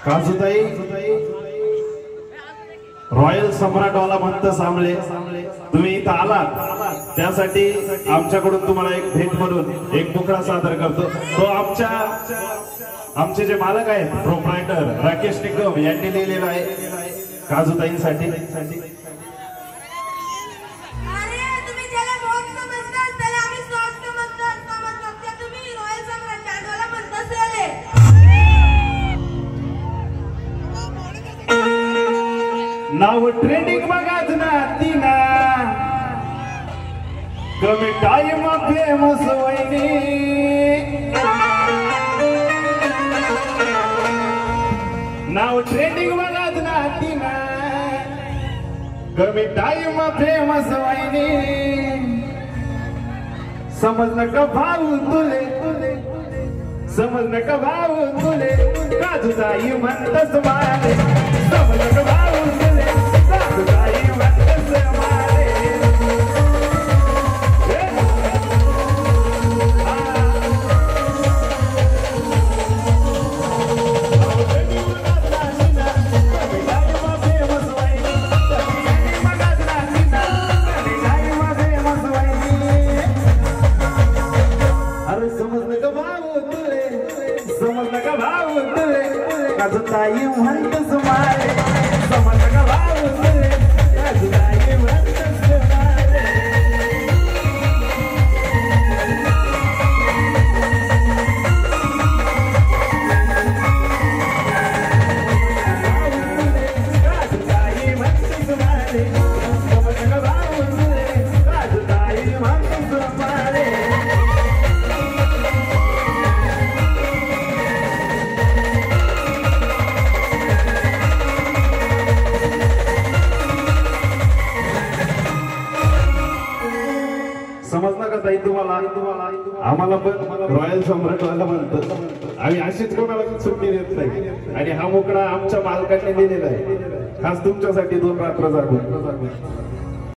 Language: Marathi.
काजूताई रॉयल सम्राटवाला म्हणत सामले तुम्ही इथं आलात त्यासाठी आमच्याकडून तुम्हाला एक भेट म्हणून एक तुकडा सादर करतो। तो आमचे जे मालक आहेत प्रोप्रायटर राकेश निकम यांनी लिहिलेला आहे काजूताईंसाठी। नाव ट्रेंडिंग बघाच ना तिना कमी टाइम फेमस वहिनी नाव ट्रेंडिंग बघाच ना तिना कमी टाइम फेमस वहिनी समज नका भाऊ तुले समज नका भाऊ तुले काजूताई म्हणतस मारे समज नका भाऊ तुले काजूताई म्हणतस मारे अरे समज नका भाऊ तुले समज नका भाऊ तुले काजूताई म्हणतस मारे समज नका भाऊ तुले काजूताई म्हणतस मारे काजूताई म्हणतस मारे समज नका भाऊ तुले काजूताई म्हणतस मारे समजलं का ताई तुम्हाला आम्हाला पण रॉयल सम्राटवाला म्हणतो आम्ही अशीच कोणाला सुट्टी देत नाही आणि हा मोकळा आमच्या मालकाने दिलेला आहे खास तुमच्यासाठी 2 रात्र जागून